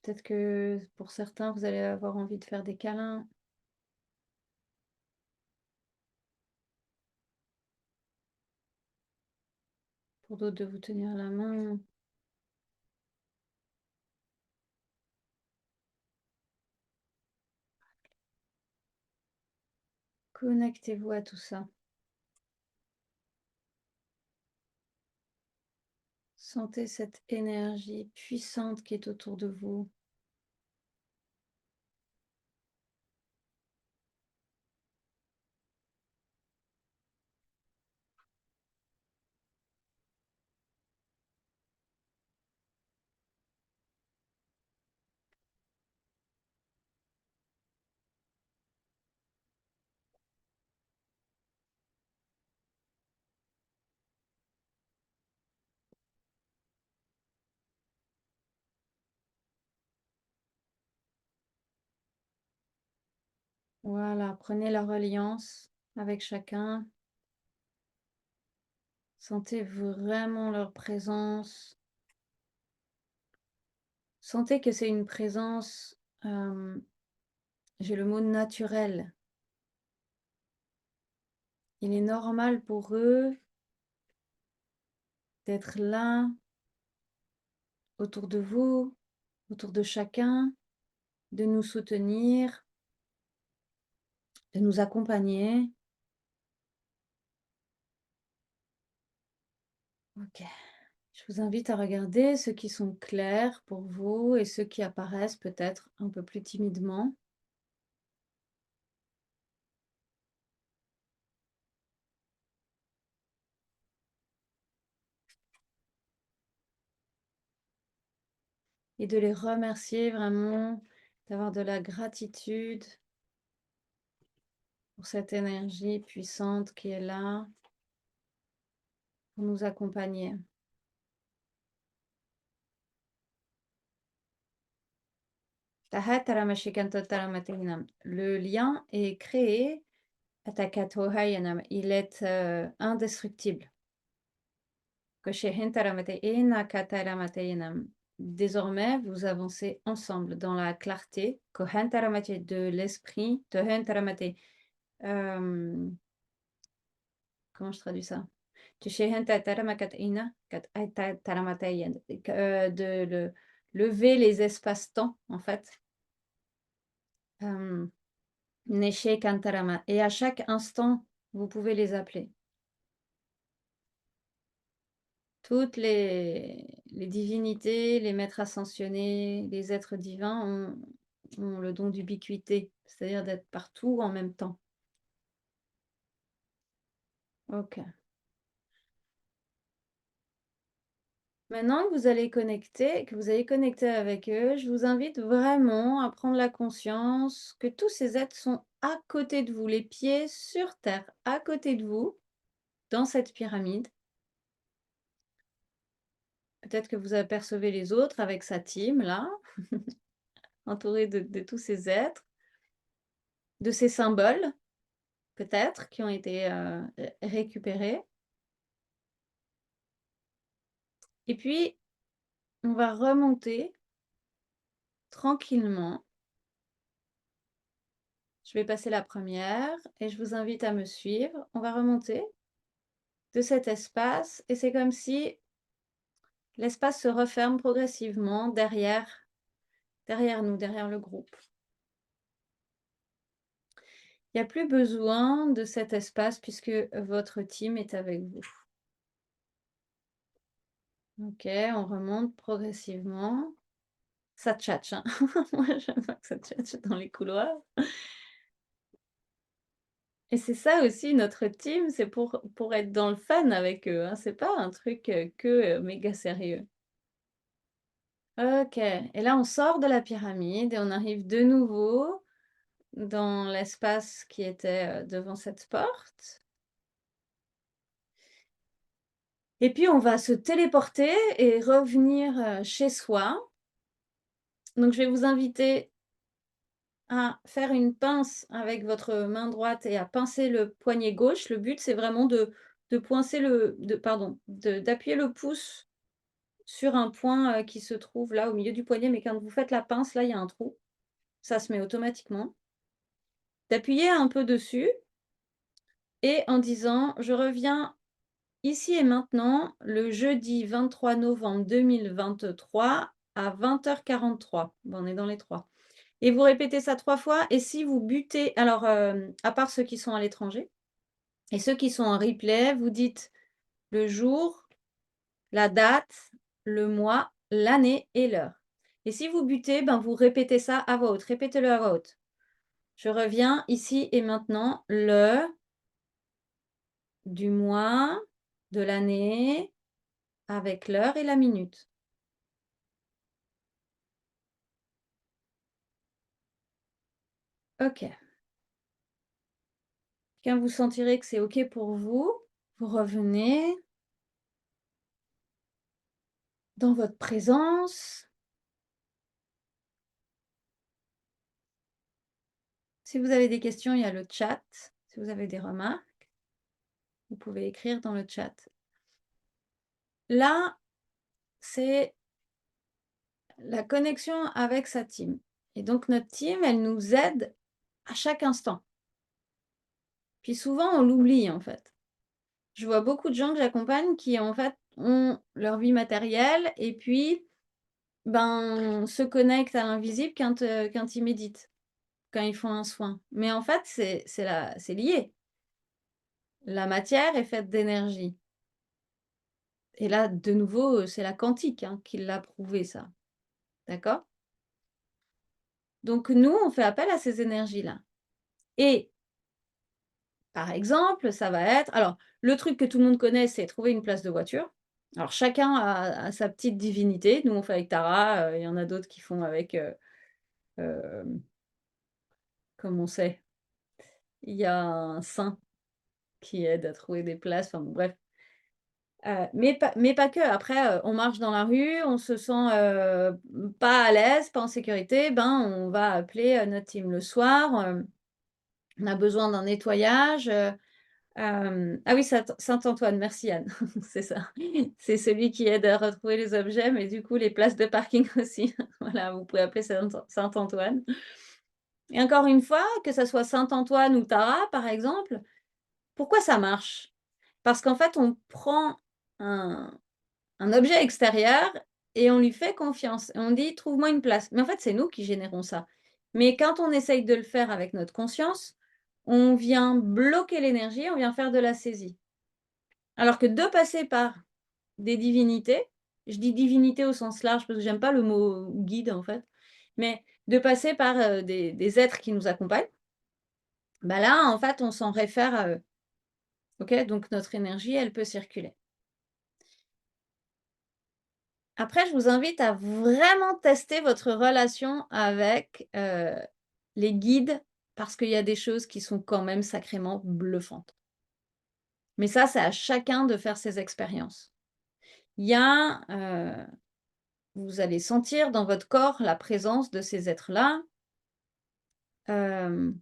Peut-être que pour certains, vous allez avoir envie de faire des câlins. Pour d'autres, de vous tenir la main. Connectez-vous à tout ça. Sentez cette énergie puissante qui est autour de vous. Voilà, prenez la reliance avec chacun. Sentez vraiment leur présence. Sentez que c'est une présence, j'ai le mot naturel. Il est normal pour eux d'être là, autour de vous, autour de chacun, de nous soutenir, de nous accompagner. Ok. Je vous invite à regarder ceux qui sont clairs pour vous et ceux qui apparaissent peut-être un peu plus timidement. Et de les remercier vraiment, d'avoir de la gratitude pour cette énergie puissante qui est là pour nous accompagner. Le lien est créé, il est indestructible. Désormais, vous avancez ensemble dans la clarté de l'esprit. Comment je traduis ça? De lever les espaces-temps, en fait. Et à chaque instant, vous pouvez les appeler. Toutes les divinités, les maîtres ascensionnés, les êtres divins ont le don d'ubiquité, c'est-à-dire d'être partout en même temps. Ok. Maintenant que vous allez connecter avec eux, je vous invite vraiment à prendre la conscience que tous ces êtres sont à côté de vous, les pieds sur terre, à côté de vous, dans cette pyramide. Peut-être que vous apercevez les autres avec sa team, là, entourés de tous ces êtres, de ces symboles, peut-être, qui ont été récupérés. Et puis, on va remonter tranquillement. Je vais passer la première et je vous invite à me suivre. On va remonter de cet espace et c'est comme si l'espace se referme progressivement derrière nous, derrière le groupe. Il n'y a plus besoin de cet espace puisque votre team est avec vous. Ok, on remonte progressivement. Ça tchatche, hein. Moi, j'aime pas que ça tchatche dans les couloirs. Et c'est ça aussi notre team, c'est pour être dans le fun avec eux, hein. C'est pas un truc que méga sérieux. Ok, et là on sort de la pyramide et on arrive de nouveau dans l'espace qui était devant cette porte. Et puis on va se téléporter et revenir chez soi. Donc je vais vous inviter à faire une pince avec votre main droite et à pincer le poignet gauche. Le but, c'est vraiment de d'appuyer le pouce sur un point qui se trouve là au milieu du poignet. Mais quand vous faites la pince, là, il y a un trou. Ça se met automatiquement. D'appuyer un peu dessus et en disant: «Je reviens ici et maintenant, le jeudi 23 novembre 2023 à 20h43. Bon, on est dans les 3. Et vous répétez ça 3 fois et si vous butez alors, à part ceux qui sont à l'étranger et ceux qui sont en replay, vous dites le jour, la date, le mois, l'année et l'heure. Et si vous butez, ben, vous répétez ça à voix haute. Répétez-le à voix haute. Je reviens ici et maintenant, le, du mois, de l'année, avec l'heure et la minute. OK. Quand vous sentirez que c'est OK pour vous, vous revenez dans votre présence. Si vous avez des questions, il y a le chat. Si vous avez des remarques, vous pouvez écrire dans le chat. Là, c'est la connexion avec sa team. Et donc notre team, elle nous aide à chaque instant. Puis souvent, on l'oublie en fait. Je vois beaucoup de gens que j'accompagne qui en fait ont leur vie matérielle et puis ben, se connectent à l'invisible quand ils méditent, quand ils font un soin. Mais en fait, c'est lié. La matière est faite d'énergie. Et là, de nouveau, c'est la quantique hein, qui l'a prouvé ça. D'accord? Donc nous, on fait appel à ces énergies-là. Et par exemple, ça va être alors le truc que tout le monde connaît, c'est trouver une place de voiture. Alors chacun a sa petite divinité. Nous, on fait avec Tara, il y en a d'autres qui font avec, comme on sait? Il y a un saint qui aide à trouver des places, enfin bon bref. Mais pas que. Après, on marche dans la rue, on se sent, pas à l'aise, pas en sécurité, ben, on va appeler, notre team. Le soir, on a besoin d'un nettoyage, ah oui, Saint-Antoine, merci Anne, c'est ça. C'est celui qui aide à retrouver les objets, mais du coup les places de parking aussi. Voilà, vous pouvez appeler Saint-Antoine. Et encore une fois, que ça soit Saint-Antoine ou Tara, par exemple, pourquoi ça marche? Parce qu'en fait, on prend un objet extérieur et on lui fait confiance et on dit: «Trouve-moi une place». Mais en fait, c'est nous qui générons ça. Mais quand on essaye de le faire avec notre conscience, on vient bloquer l'énergie, on vient faire de la saisie. Alors que de passer par des divinités, je dis divinité au sens large parce que j'aime pas le mot guide en fait, mais de passer par, des êtres qui nous accompagnent, bah là, en fait, on s'en réfère à eux. OK? Donc notre énergie, elle peut circuler. Après, je vous invite à vraiment tester votre relation avec, les guides parce qu'il y a des choses qui sont quand même sacrément bluffantes. Mais ça, c'est à chacun de faire ses expériences. Il y a, vous allez sentir dans votre corps la présence de ces êtres-là. Hem,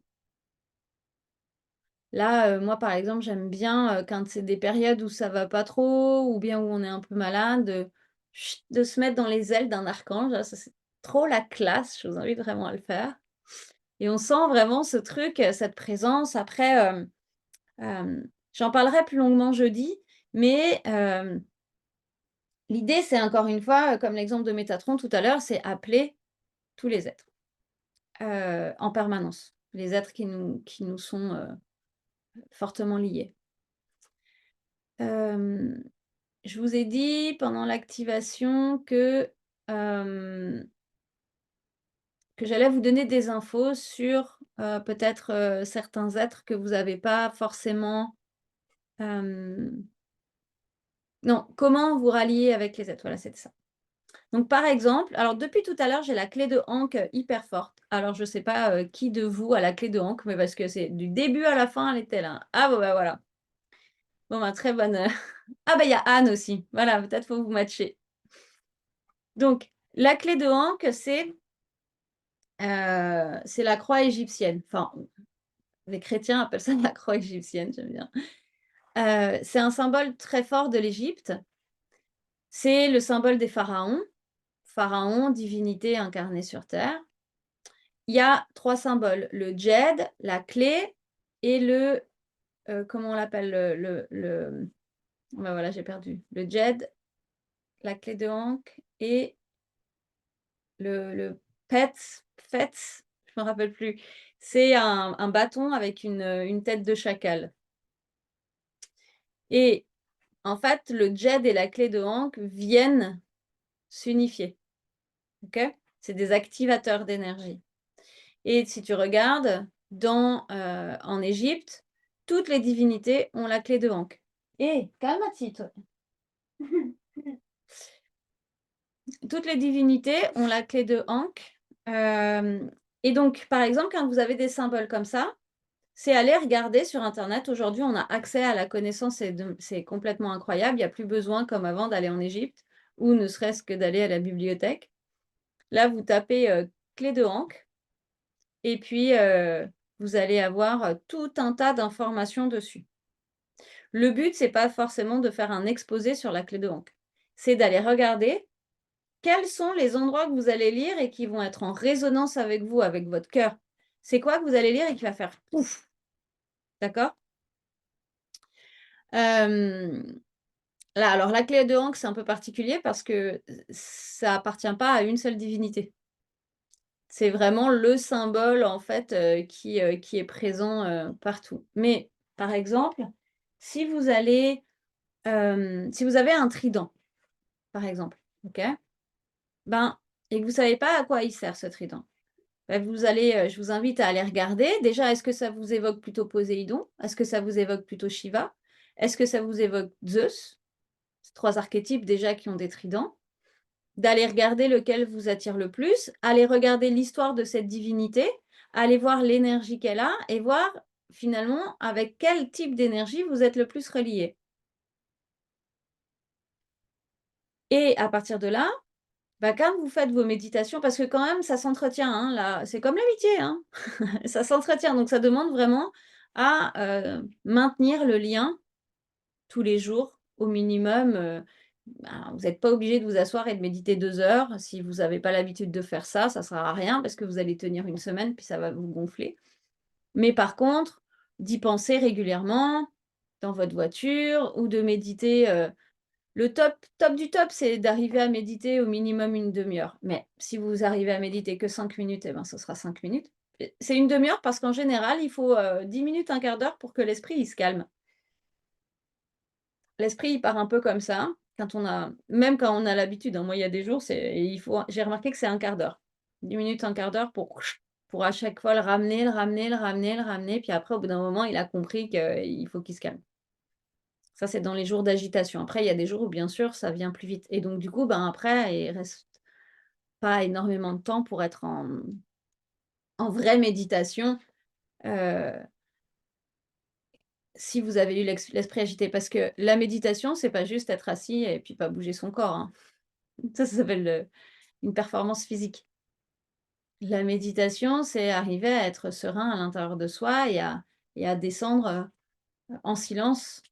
Là, moi, par exemple, j'aime bien, quand c'est des périodes où ça va pas trop ou bien où on est un peu malade, de se mettre dans les ailes d'un archange, là, ça, c'est trop la classe. Je vous invite vraiment à le faire et on sent vraiment ce truc, cette présence. Après, j'en parlerai plus longuement jeudi, mais l'idée, c'est encore une fois, comme l'exemple de Métatron tout à l'heure, c'est appeler tous les êtres, en permanence. Les êtres qui nous sont, fortement liés. Je vous ai dit pendant l'activation que j'allais vous donner des infos sur, peut-être, certains êtres que vous n'avez pas forcément, hem non, comment vous rallier avec les êtres, voilà, c'est ça. Donc par exemple, alors depuis tout à l'heure, j'ai la clé de Ankh hyper forte. Alors je ne sais pas, qui de vous a la clé de Ankh, mais parce que c'est du début à la fin, elle était là. Ah bon, bah, voilà. Bon, bah, très bonne, ah bah, il y a Anne aussi. Voilà, peut-être faut vous matcher. Donc la clé de Ankh, c'est la croix égyptienne. Enfin, les chrétiens appellent ça la croix égyptienne, j'aime bien. C'est un symbole très fort de l'Égypte. C'est le symbole des pharaons. Pharaon, divinité incarnée sur terre. Il y a 3 symboles, le djed, la clé et le, comment on l'appelle? Bah, voilà, j'ai perdu. Le djed, la clé de Ankh et le pet, je me rappelle plus. C'est un bâton avec une tête de chacal et en fait, le djed et la clé de Ankh viennent s'unifier, OK? C'est des activateurs d'énergie et si tu regardes en Égypte, toutes les divinités ont la clé de Ankh. Eh, calme-toi, toi. Toutes les divinités ont la clé de Ankh, et donc par exemple, quand vous avez des symboles comme ça, c'est aller regarder sur internet. Aujourd'hui, on a accès à la connaissance et c'est complètement incroyable. Il y a plus besoin, comme avant, d'aller en Égypte ou ne serait-ce que d'aller à la bibliothèque. Là, vous tapez, clé de Ankh et puis, vous allez avoir, tout un tas d'informations dessus. Le but, c'est pas forcément de faire un exposé sur la clé de Ankh. C'est d'aller regarder quels sont les endroits que vous allez lire et qui vont être en résonance avec vous, avec votre cœur? C'est quoi que vous allez lire et qui va faire pouf? D'accord? Hem, Là, alors la clé de Hank, c'est un peu particulier parce que, ça appartient pas à une seule divinité. C'est vraiment le symbole en fait, qui est présent, partout. Mais par exemple, si vous allez, si vous avez un trident, par exemple, OK? Ben et que vous savez pas à quoi il sert ce trident. Bah, vous allez, je vous invite à aller regarder. Déjà, est-ce que ça vous évoque plutôt Poséidon? Est-ce que ça vous évoque plutôt Shiva? Est-ce que ça vous évoque Zeus? C'est 3 archétypes déjà qui ont des tridents. D'aller regarder lequel vous attire le plus, aller regarder l'histoire de cette divinité, aller voir l'énergie qu'elle a et voir finalement avec quel type d'énergie vous êtes le plus relié. Et à partir de là, bah, quand vous faites vos méditations parce que quand même ça s'entretient, hein, là, c'est comme l'amitié, hein. Ça s'entretient, donc ça demande vraiment à, maintenir le lien tous les jours au minimum, ben, vous n'êtes pas obligé de vous asseoir et de méditer 2 heures. Si vous avez pas l'habitude de faire ça, ça sert à rien parce que vous allez tenir une semaine puis ça va vous gonfler. Mais par contre, d'y penser régulièrement dans votre voiture ou de méditer, le top du top, c'est d'arriver à méditer au minimum une demi heure. Mais si vous arrivez à méditer que 5 minutes, eh ben, ce sera 5 minutes. Et c'est une demi heure parce qu'en général, il faut, 10 minutes, un quart d'heure pour que l'esprit, il se calme. L'esprit, il part un peu comme ça, quand on a même quand on a l'habitude, hein. Moi, il y a des jours, j'ai remarqué que c'est un quart d'heure. 10 minutes, un quart d'heure pour à chaque fois le ramener, le ramener, le ramener, le ramener, puis après, au bout d'un moment, il a compris qu'il faut qu'il se calme. Ça, c'est dans les jours d'agitation. Après, il y a des jours où, bien sûr, ça vient plus vite et donc du coup, ben, après, il reste pas énormément de temps pour être en vraie méditation, heu, si vous avez eu l'esprit agité. Parce que la méditation, c'est pas juste être assis et puis pas bouger son corps, hein. Ça s'appelle, une performance physique. La méditation, c'est arriver à être serein à l'intérieur de soi et à descendre, en silence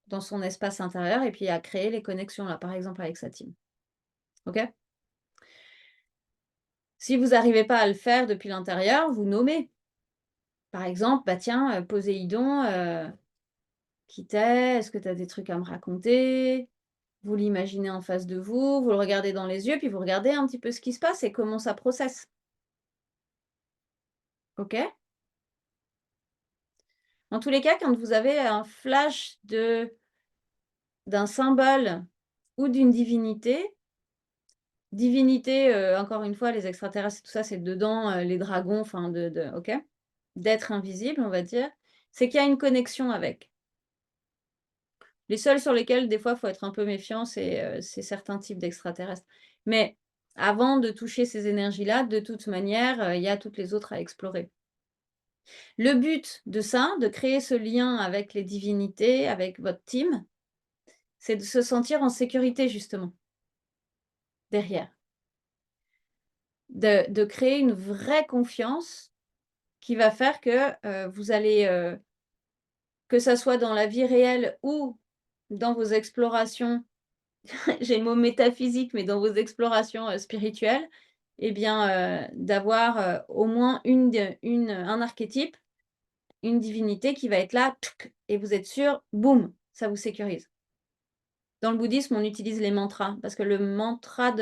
dans son espace intérieur et puis à créer les connexions là, par exemple avec sa team. OK? Si vous n'arrivez pas à le faire depuis l'intérieur, vous nommez. Par exemple, bah tiens, Poséidon, qui t'est? Est-ce que tu as des trucs à me raconter? Vous l'imaginez en face de vous, vous le regardez dans les yeux, puis vous regardez un petit peu ce qui se passe et comment ça processe. OK? Dans tous les cas, quand vous avez un flash d'un symbole ou d'une divinité, encore une fois, les extraterrestres et tout ça, c'est dedans, les dragons, enfin OK? D'êtres invisibles, on va dire, c'est qu'il y a une connexion avec. Les seuls sur lesquels, des fois, il faut être un peu méfiant, c'est certains types d'extraterrestres. Mais avant de toucher ces énergies-là, de toute manière, il y a toutes les autres à explorer. Le but de ça, de créer ce lien avec les divinités, avec votre team, c'est de se sentir en sécurité justement, derrière. De créer une vraie confiance qui va faire que, vous allez, que ça soit dans la vie réelle ou dans vos explorations, j'ai le mot métaphysique, mais dans vos explorations, spirituelles, et bien, d'avoir, au moins un archétype, une divinité qui va être là, tchouk et vous êtes sûr, boum, ça vous sécurise. dans le bouddhisme, on utilise les mantras parce que le mantra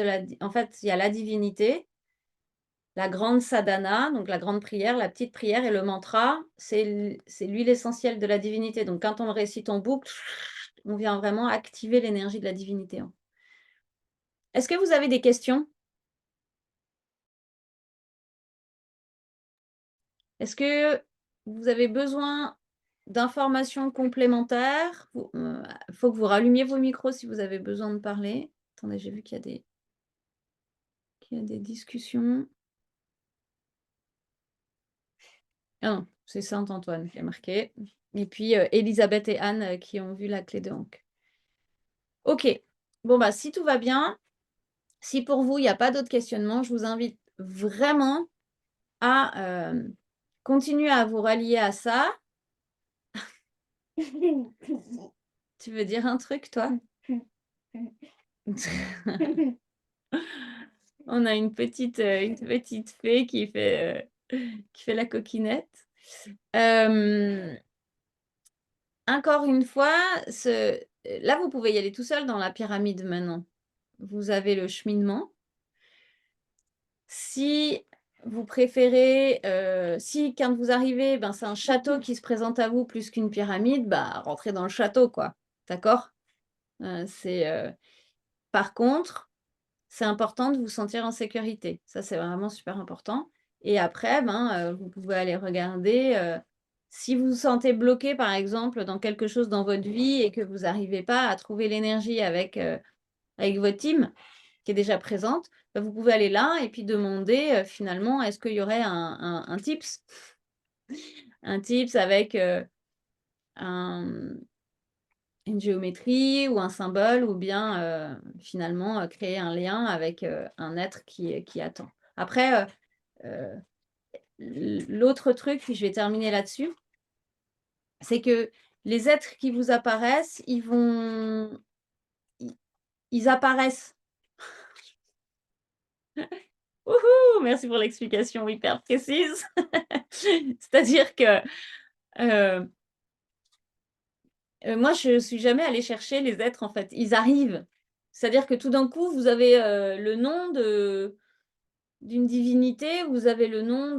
en fait, il y a la divinité, la grande sadhana, donc la grande prière, la petite prière et le mantra, c'est l'huile essentielle de la divinité. Donc quand on le récite en boucle, on vient vraiment activer l'énergie de la divinité, hein. Est-ce que vous avez des questions? Est-ce que vous avez besoin d'informations complémentaires? Faut que vous rallumiez vos micros si vous avez besoin de parler. Attendez, j'ai vu qu'il y a des discussions. Ah non, c'est Saint-Antoine qui a marqué. Et puis, Élisabeth et Anne, qui ont vu la clé de Hank. OK. Bon, bah, si tout va bien, si pour vous, il n'y a pas d'autres questionnements, je vous invite vraiment à, continuer à vous rallier à ça. Tu veux dire un truc, toi? On a une petite fée qui fait la coquinette. Encore une fois, là, vous pouvez y aller tout seul dans la pyramide maintenant. Vous avez le cheminement. Si vous préférez, si quand vous arrivez, ben, c'est un château qui se présente à vous plus qu'une pyramide, bah, rentrez dans le château, quoi. D'accord? Par contre, c'est important de vous sentir en sécurité. Ça, c'est vraiment super important. Et après, ben, vous pouvez aller regarder, si vous vous sentez bloqué, par exemple, dans quelque chose dans votre vie et que vous n'arrivez pas à trouver l'énergie avec votre team qui est déjà présente, bah, vous pouvez aller là et puis demander, finalement, est-ce qu'il y aurait un tips? Un tips avec, un une géométrie ou un symbole ou bien, finalement, créer un lien avec, un être qui attend. Après, l'autre truc, puis je vais terminer là-dessus, c'est que les êtres qui vous apparaissent, ils ils apparaissent. Wouhou! Merci pour l'explication hyper précise. C'est-à-dire que, heu moi, je suis jamais allée chercher les êtres, en fait. Ils arrivent. C'est-à-dire que tout d'un coup, vous avez, le nom d'une divinité, vous avez le nom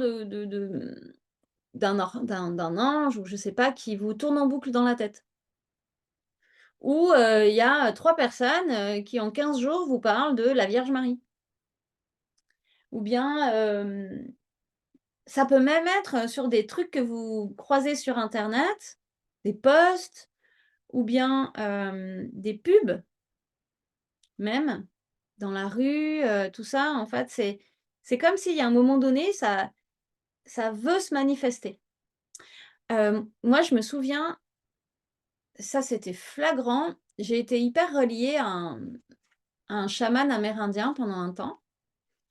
d'un ange ou je sais pas, qui vous tourne en boucle dans la tête. Ou, il y a 3 personnes, qui en 15 jours vous parlent de la Vierge Marie. Ou bien, ça peut même être sur des trucs que vous croisez sur internet, des posts ou bien, des pubs même, dans la rue, tout ça. En fait, c'est comme s'il y a un moment donné, ça veut se manifester. Moi, je me souviens, ça, c'était flagrant. J'ai été hyper reliée à un chaman amérindien pendant un temps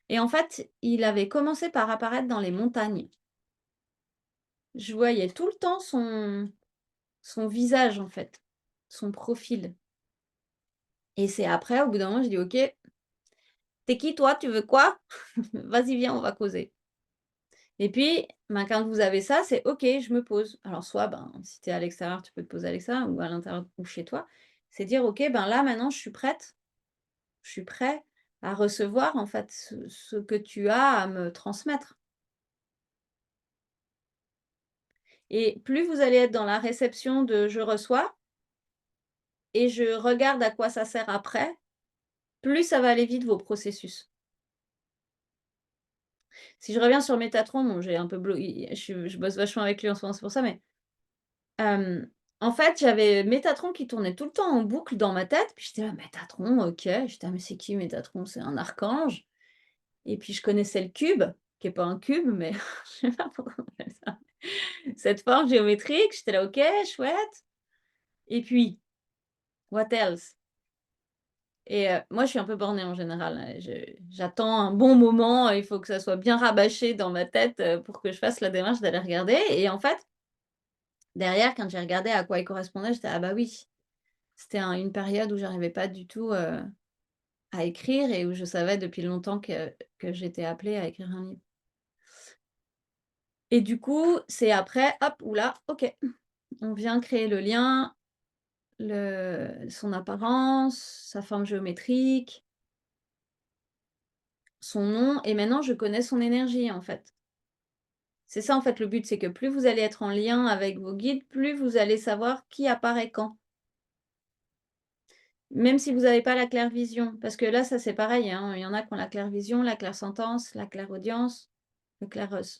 et en fait, il avait commencé par apparaître dans les montagnes. Je voyais tout le temps son visage, en fait, son profil et c'est après, au bout d'un moment, j'ai dit: «OK, tu qui toi? Tu veux quoi? Vas-y, viens, on va causer». Et puis, ben, quand vous avez ça, c'est OK, je me pose. Alors soit, ben, si tu es à l'extérieur, tu peux te poser à l'extérieur ou à l'intérieur ou chez toi. C'est dire: «OK, ben, là, maintenant, je suis prête, je suis prêt à recevoir, en fait, ce que tu as à me transmettre». Et plus vous allez être dans la réception de «je reçois» et je regarde à quoi ça sert après, plus ça va aller vite vos processus. Si je reviens sur Métatron, bon, j'ai un peu je bosse vachement avec lui en ce moment, c'est pour ça, mais en fait, j'avais Métatron qui tournait tout le temps en boucle dans ma tête, puis j'étais là: «Métatron, OK». J'étais: «Ah mais c'est qui Métatron? C'est un archange?» Et puis je connaissais le cube, qui est pas un cube, mais je sais pas pourquoi on appelle ça. Cette forme géométrique, j'étais là: «OK, chouette» et puis what else? Et moi je suis un peu bornée en général, hein, j'attends un bon moment, il faut que ça soit bien rabâché dans ma tête, pour que je fasse la démarche d'aller regarder et en fait, derrière quand j'ai regardé à quoi il correspondait, j'étais: «Ah bah oui». C'était une période où j'arrivais pas du tout, à écrire et où je savais depuis longtemps que j'étais appelée à écrire un livre. Et du coup, c'est après, hop, ouh là, OK, on vient créer le lien, son apparence, sa forme géométrique, son nom et maintenant je connais son énergie, en fait. C'est ça, en fait, le but, c'est que plus vous allez être en lien avec vos guides, plus vous allez savoir qui apparaît quand. Même si vous n'avez pas la clairvision, parce que là, ça, c'est pareil, hein, il y en a qui ont la clairvision, la clairsentence, la clairaudience, le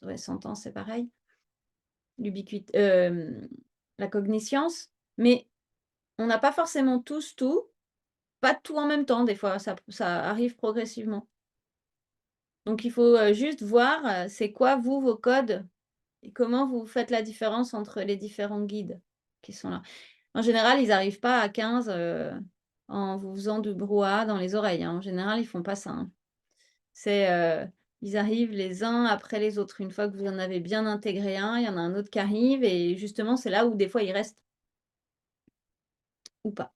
ouais, sentence, c'est pareil, la cogniscience, mais on n'a pas forcément tous tout, pas tout en même temps, des fois, ça arrive progressivement. Donc il faut, juste voir, c'est quoi, vous, vos codes et comment vous faites la différence entre les différents guides qui sont là. En général, ils n'arrivent pas à 15, en vous faisant du brouhaha dans les oreilles, hein. En général, ils font pas ça, hein. C'est, ils arrivent les uns après les autres. Une fois que vous en avez bien intégré un, il y en a un autre qui arrive et justement, c'est là où des fois ils restent ou pas.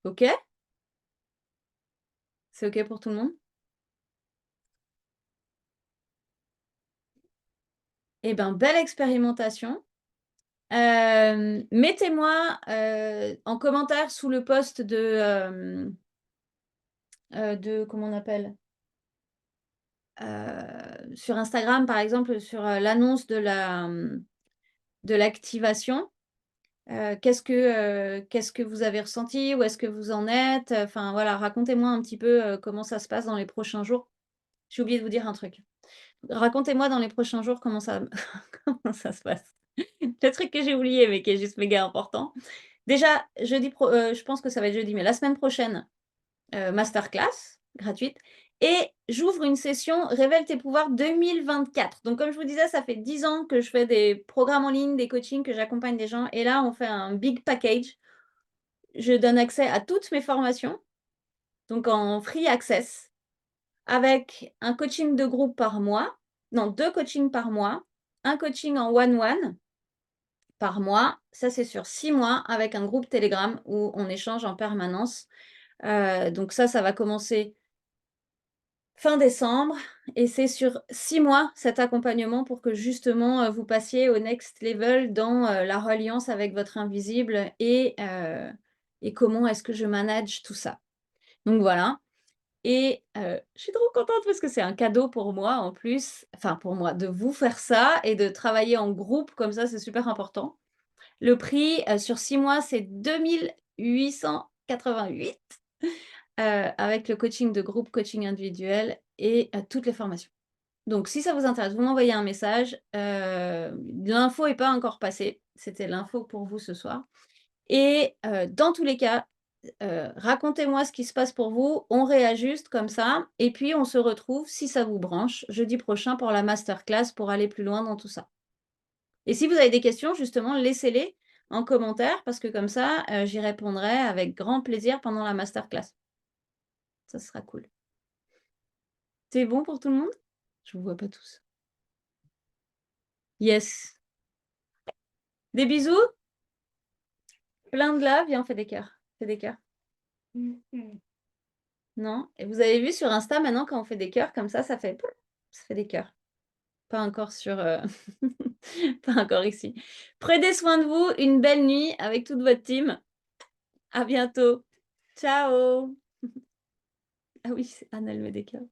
OK? C'est OK pour tout le monde? Eh ben, belle expérimentation. Mettez-moi, en commentaire sous le post de comment on appelle? Sur Instagram, par exemple, sur, l'annonce de l'activation. Qu'est-ce que vous avez ressenti? Où est-ce que vous en êtes? Enfin, voilà, racontez-moi un petit peu, comment ça se passe dans les prochains jours. J'ai oublié de vous dire un truc. Racontez-moi dans les prochains jours comment ça comment ça se passe. Le truc que j'ai oublié, mais qui est juste méga important. Déjà, je pense que ça va être jeudi, mais la semaine prochaine, masterclass gratuite et j'ouvre une session Révèle tes pouvoirs 2024. Donc comme je vous disais, ça fait 10 ans que je fais des programmes en ligne, des coachings, que j'accompagne des gens et là, on fait un big package. Je donne accès à toutes mes formations, donc en free access, avec un coaching de groupe par mois, non 2 coachings par mois, un coaching en one-one par mois. Ça, c'est sur 6 mois avec un groupe Telegram où on échange en permanence. Donc ça va commencer fin décembre et c'est sur 6 mois cet accompagnement pour que justement, vous passiez au next level dans, la reliance avec votre invisible et comment est-ce que je manage tout ça. Donc voilà et je suis trop contente parce que c'est un cadeau pour moi en plus, enfin pour moi, de vous faire ça et de travailler en groupe comme ça, c'est super important. Le prix, sur 6 mois, c'est 2 888. Avec le coaching de groupe, coaching individuel et toutes les formations. Donc si ça vous intéresse, vous m'envoyez un message, l'info est pas encore passée, c'était l'info pour vous ce soir et dans tous les cas, racontez-moi ce qui se passe pour vous, on réajuste comme ça et puis on se retrouve, si ça vous branche, jeudi prochain pour la masterclass pour aller plus loin dans tout ça. Et si vous avez des questions justement, laissez-les en commentaire parce que comme ça, j'y répondrai avec grand plaisir pendant la masterclass. Ça sera cool. C'est bon pour tout le monde? Je vous vois pas tous. Yes. Des bisous? Plein de love, viens, on fait des cœurs. Fais des cœurs. Non? Et vous avez vu sur Insta maintenant quand on fait des cœurs comme ça fait ça fait des cœurs. Pas encore sur, pas encore ici. Prenez soin de vous, une belle nuit avec toute votre team. À bientôt. Ciao. Ah oui, c'est Anne, elle met des cœurs.